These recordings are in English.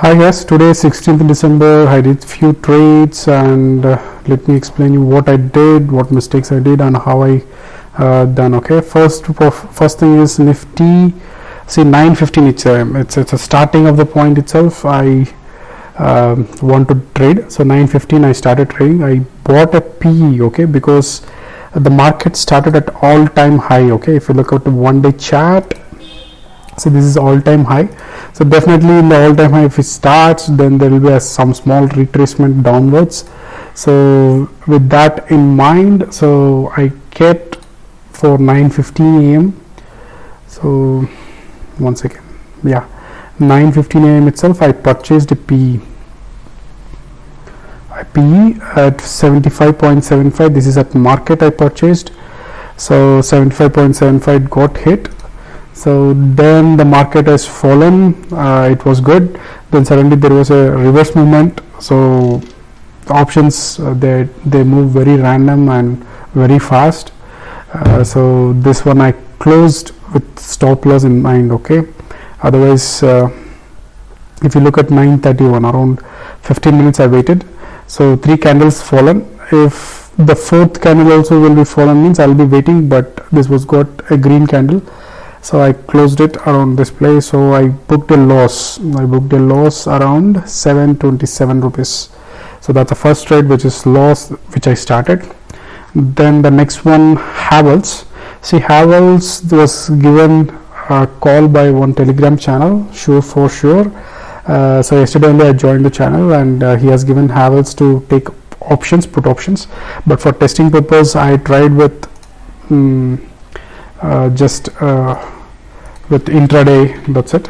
Hi guys, today is 16th December. I did few trades and let me explain you what I did, what mistakes I did and how I done. Okay, first thing is Nifty. See 9:15 it's a starting of the point itself. I want to trade, so 9:15 I started trading. I bought a PE, okay, because the market started at all-time high. Okay, if you look at the one-day chart, so this is all-time high. So definitely in the all-time high, if it starts, then there will be some small retracement downwards. So with that in mind, so I kept for 9:15 a.m. So one second, yeah, 9:15 a.m. itself I purchased a PE at 75.75. this is at market I purchased, so 75.75 got hit. So then the market has fallen, it was good, then suddenly there was a reverse movement. So options they move very random and very fast. So this one I closed with stop loss in mind. Okay, otherwise if you look at 9:31, around 15 minutes I waited, so 3 candles fallen. If the 4th candle also will be fallen, means I'll be waiting, but this was got a green candle, so I closed it around this place. So I booked a loss. Around 727 rupees. So that's the first trade which is loss, which I started. Then the next one, Havells. See, Havells was given a call by one Telegram channel, Sure for Sure. So yesterday only I joined the channel, and he has given Havells to take options, put options, but for testing purpose I tried with with intraday. That's it.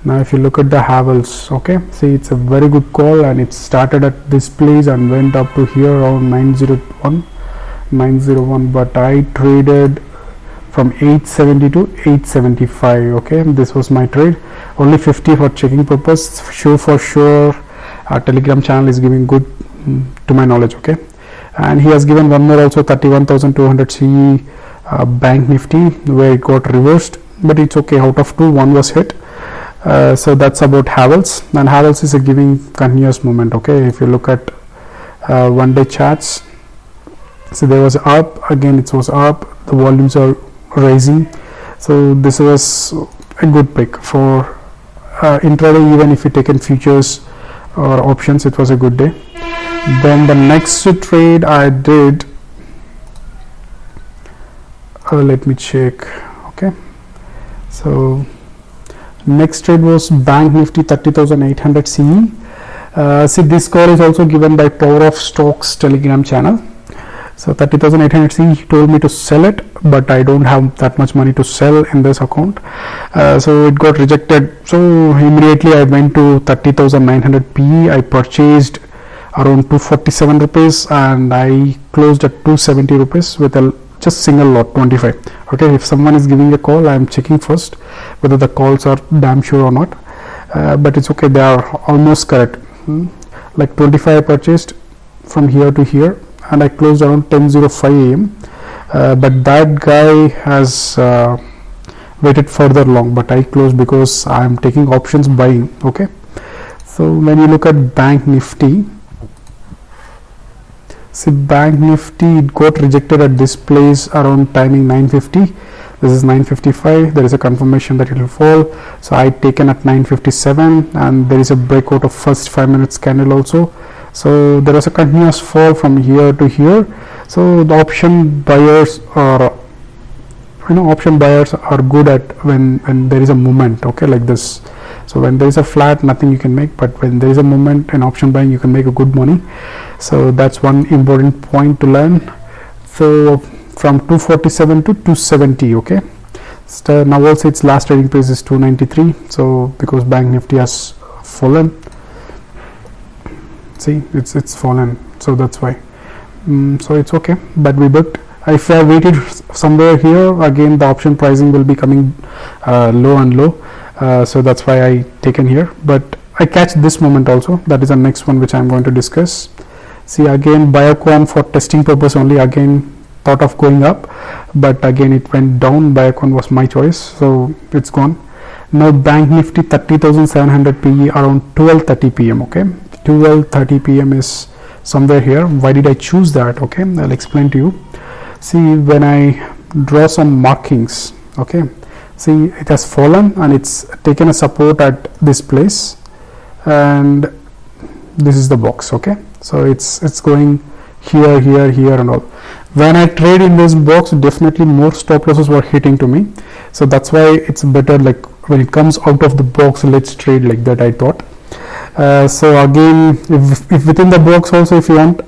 Now if you look at the Havells, okay, see, it's a very good call, and it started at this place and went up to here around 901, but I traded from 870 to 875. okay, this was my trade. Only 50 for checking purpose. Sure for Sure, our Telegram channel is giving good to my knowledge. Okay, and he has given one more also, 31,200 CE Bank Nifty, where it got reversed, but it's okay. Out of 2, 1 was hit. So that's about Havells, and Havells is a giving continuous movement. Okay, if you look at one-day charts, so there was up, again it was up, the volumes are rising, so this was a good pick for intraday. Even if you take in futures or options, it was a good day. Then the next trade I did, let me check. Okay, so next trade was Bank Nifty 30,800 CE. See, this call is also given by Power of Stocks Telegram channel. So 30,800 CE, he told me to sell it, but I don't have that much money to sell in this account. So it got rejected. So immediately I went to 30,900 PE. I purchased around 247 rupees, and I closed at 270 rupees with a just single lot, 25. Okay, if someone is giving a call, I am checking first whether the calls are damn sure or not, but it's okay, they are almost correct. Like 25 I purchased from here to here, and I closed around 10:05 a.m. But that guy has waited further long, but I closed because I am taking options buying. Okay, so when you look at Bank Nifty, see, Bank Nifty, it got rejected at this place around timing 9:50. This is 9:55. There is a confirmation that it will fall, so I taken at 9:57, and there is a breakout of first 5 minutes candle also. So there was a continuous fall from here to here. So the option buyers are, option buyers are good at when there is a movement. Okay, like this. So when there is a flat, nothing you can make, but when there is a movement in option buying, you can make a good money. So that's one important point to learn. So from 247 to 270. Okay, so now also its last trading price is 293. So because Bank Nifty has fallen, see, it's fallen, so that's why. So it's okay, but we booked. If I waited somewhere here, again the option pricing will be coming low and low. So that's why I taken here, but I catch this moment also. That is the next one which I'm going to discuss. See, again Biocon for testing purpose only, again thought of going up, but again it went down. Biocon was my choice, so it's gone. Now Bank Nifty 30,700 PE around 12:30 p.m. Okay, 12:30 p.m. is somewhere here. Why did I choose that? Okay, I'll explain to you. See, when I draw some markings, okay, see, it has fallen and it's taken a support at this place, and this is the box. Okay, so it's going here, here and all. When I trade in this box, definitely more stop losses were hitting to me, so that's why it's better, like, when it comes out of the box, let's trade like that, I thought. So again, if within the box also, if you want,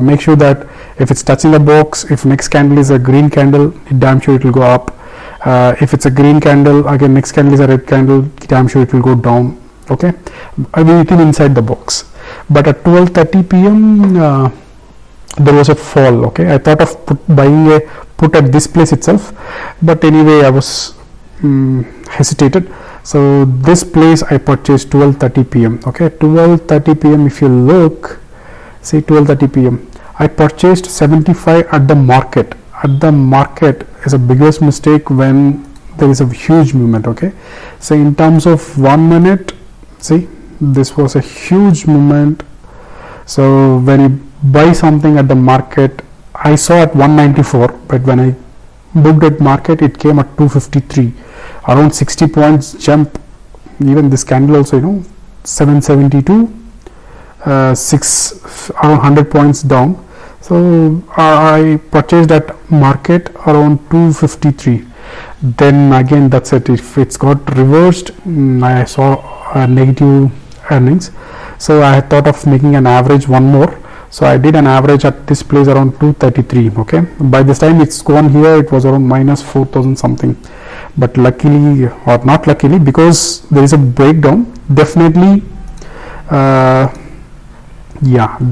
make sure that if it's touching the box, if next candle is a green candle, damn sure it will go up. If it's a green candle, again next candle is a red candle, damn sure it will go down. Okay, I mean, it is inside the box. But at 12:30 p.m. There was a fall. Okay, I thought of buying a put at this place itself, but anyway I was hesitated. So this place I purchased 12:30 p.m. Okay, 12:30 p.m. if you look, see, 12:30 p.m. I purchased 75 at the market. At the market is a biggest mistake when there is a huge movement. Okay, so in terms of 1 minute, see, this was a huge movement. So when you buy something at the market, I saw at 194, but when I booked at market, it came at 253, around 60 points jump. Even this candle also, 772, around 100 points down. So I purchased at market around 253. Then again, that's it. If it's got reversed, I saw negative earnings. So I thought of making an average one more. So I did an average at this place around 233. Okay, by this time it's gone here, it was around minus 4,000 something. But luckily, or not luckily, because there is a breakdown, definitely,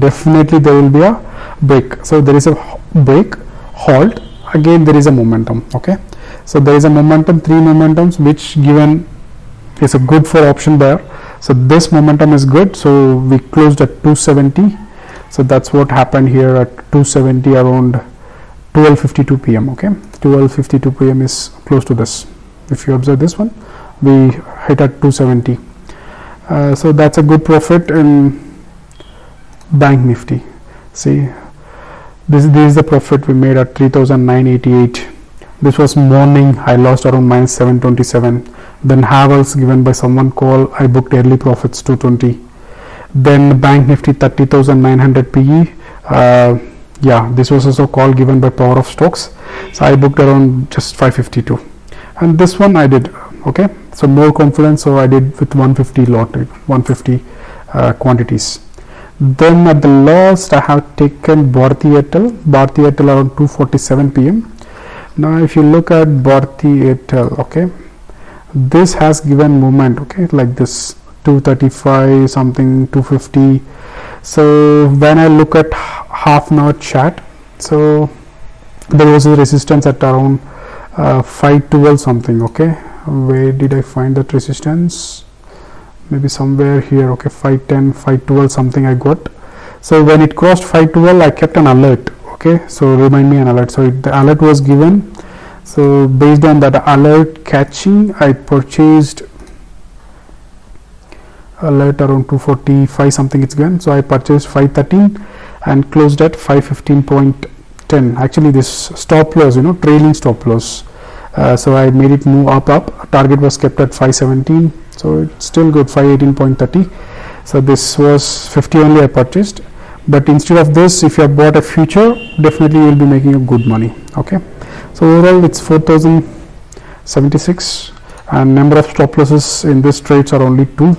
definitely there will be a break. So there is a break, halt, again there is a momentum. Okay, so there is a momentum, 3 momentums, which given is a good for option buyer. So this momentum is good. So we closed at 270. So that's what happened here at 270 around 12:52 p.m. Okay, 12:52 p.m. is close to this. If you observe this one, we hit at 270. So that's a good profit in Bank Nifty. See, this is the profit we made at 3,988. This was morning. I lost around minus 727. Then Havells given by someone call, I booked early profits 220. Then Bank Nifty 30,900 PE. This was also call given by Power of Stocks. So I booked around just 552. And this one I did. Okay, so more confidence. So I did with 150 lot, 150 quantities. Then at the last I have taken Bharti Airtel around 2:47 p.m. Now if you look at Bharti Airtel, okay, this has given movement, okay, like this 235 something, 250. So when I look at half an hour chart, so there was a resistance at around 512 something. Okay, where did I find that resistance? Maybe somewhere here. Okay, 510, 512 something I got. So when it crossed 512, I kept an alert. Okay, so remind me an alert. So the alert was given. So based on that alert catching, I purchased alert around 245 something it's given. So I purchased 513 and closed at 515.10. Actually this stop loss, trailing stop loss. So I made it move up. Target was kept at 517. So it's still good, 518.30. So this was 50 only I purchased. But instead of this, if you have bought a future, definitely you will be making a good money. Okay, so overall it's 4,076 and number of stop losses in this trades are only 2.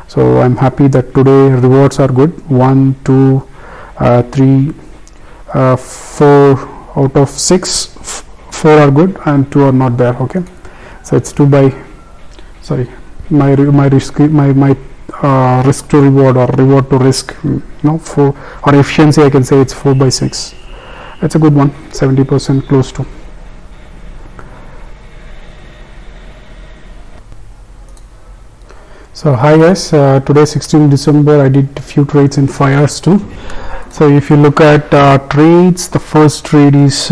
So I'm happy that today rewards are good. 1, 2, 3, 4 out of 6, 4 are good and 2 are not there. Okay, so it's 2 by, sorry, my risk to reward or reward to risk, for or efficiency, I can say it's 4 by 6. It's a good one, 70% close to. So hi guys, today 16 December I did a few trades in 5 hours too. So if you look at trades, the first trade is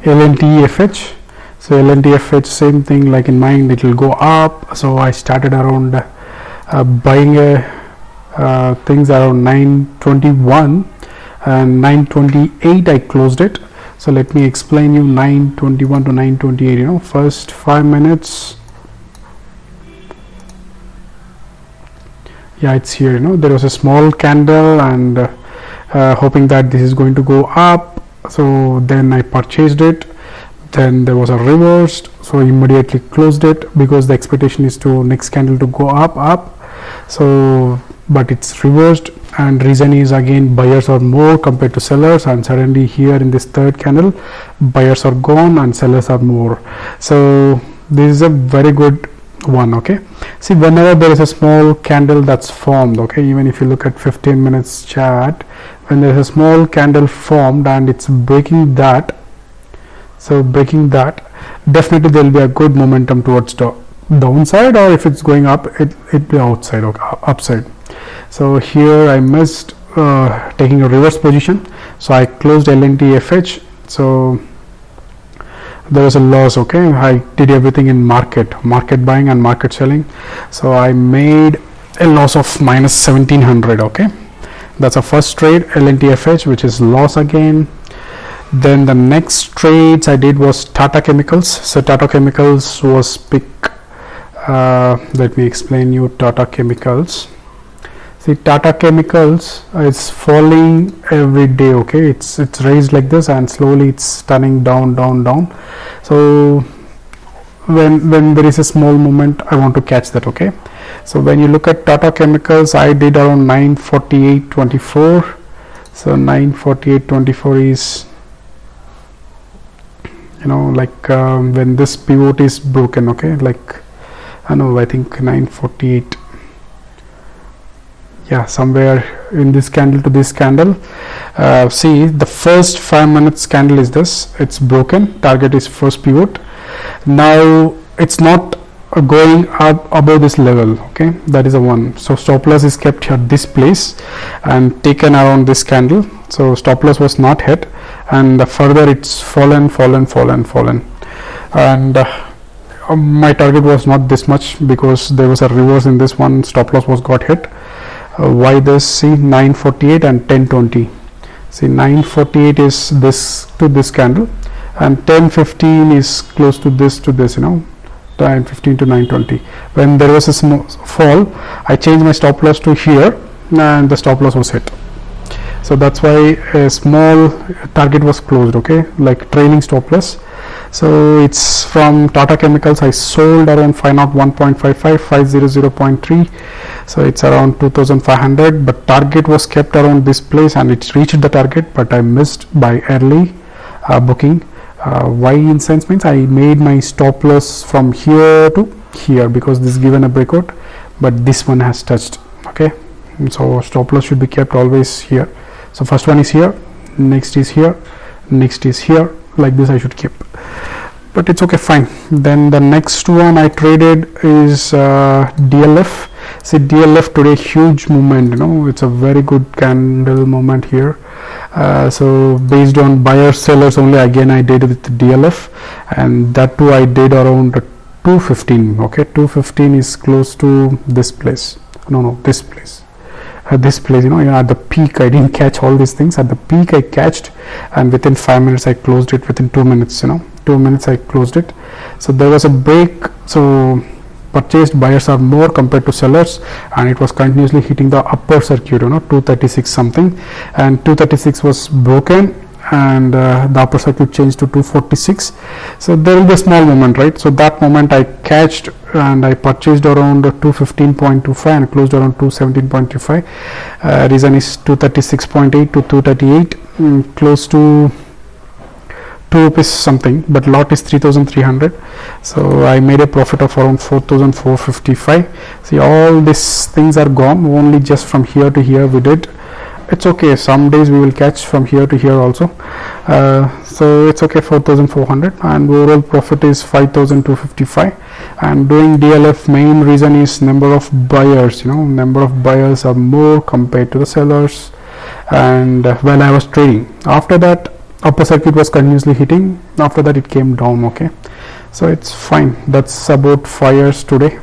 LNTFH. So LNTFH, same thing, like in mind it will go up. So I started around buying things around 921 and 928 I closed it. So let me explain you 921 to 928, you know, first 5 minutes. Yeah, it's here, you know, there was a small candle and hoping that this is going to go up. So then I purchased it. Then there was a reversed, so immediately closed it because the expectation is to next candle to go up. So but it's reversed, and reason is again buyers are more compared to sellers, and suddenly here in this third candle buyers are gone and sellers are more. So this is a very good one. Okay, see, whenever there is a small candle that's formed, okay, even if you look at 15 minutes chart, when there is a small candle formed and it's breaking that, so breaking that, definitely there will be a good momentum towards the downside, or if it's going up, it be outside or upside. So here I missed taking a reverse position, so I closed LNTFH. So there was a loss. Okay, I did everything in market buying and market selling, so I made a loss of minus 1700. Okay, that's a first trade, LNTFH, which is loss again. Then the next trades I did was Tata Chemicals. So Tata Chemicals was big. Let me explain you Tata Chemicals. See, Tata Chemicals is falling every day. Okay, it's raised like this and slowly it's turning down. So when there is a small movement, I want to catch that. Okay, so when you look at Tata Chemicals, I did around 948.24. So 948.24 is, you know, like when this pivot is broken. Okay, like I think 948, yeah, somewhere in this candle to this candle. See, the first 5 minutes candle is this, it's broken, target is first pivot. Now it's not going up above this level. Okay, that is a one. So stop loss is kept here this place and taken around this candle. So stop loss was not hit, and further it's fallen, and my target was not this much because there was a reverse in this one. Stop loss was got hit. Why this? See, 948 and 1020. See, 948 is this to this candle, and 1015 is close to this, you know, 915 to 920. When there was a small fall, I changed my stop loss to here, and the stop loss was hit. So that's why a small target was closed. Okay, like trailing stop loss. So it's from Tata Chemicals. I sold around 501.55, 500.3. So it's around 2500, but target was kept around this place and it reached the target, but I missed by early booking. Why in sense means I made my stop loss from here to here because this is given a breakout, but this one has touched. Okay, and so stop loss should be kept always here. So first one is here, next is here, next is here, like this I should keep, but it's okay, fine. Then the next one I traded is DLF. See, DLF today huge movement, you know, it's a very good candle movement here. So based on buyers sellers only, again I did with DLF, and that too I did around 215. Okay, 215 is close to this place, this place. This place, you know, at the peak I didn't catch all these things. At the peak I catched, and within 5 minutes I closed it. Within 2 minutes, 2 minutes I closed it. So there was a break. So purchased buyers are more compared to sellers, and it was continuously hitting the upper circuit, 236 something, and 236 was broken, and the upper circuit changed to 246. So there will be a small moment, right? So that moment I catched and I purchased around 215.25 and closed around 217.25. Reason is 236.8 to 238, close to 2 rupees something, but lot is 3300. So I made a profit of around 4455. See, all these things are gone, only just from here to here we did. It's okay, some days we will catch from here to here also. So it's okay, 4400, and overall profit is 5255. And doing DLF, main reason is number of buyers, number of buyers are more compared to the sellers. And when I was trading, after that upper circuit was continuously hitting, after that it came down. Okay, So it's fine. That's about 5 years today.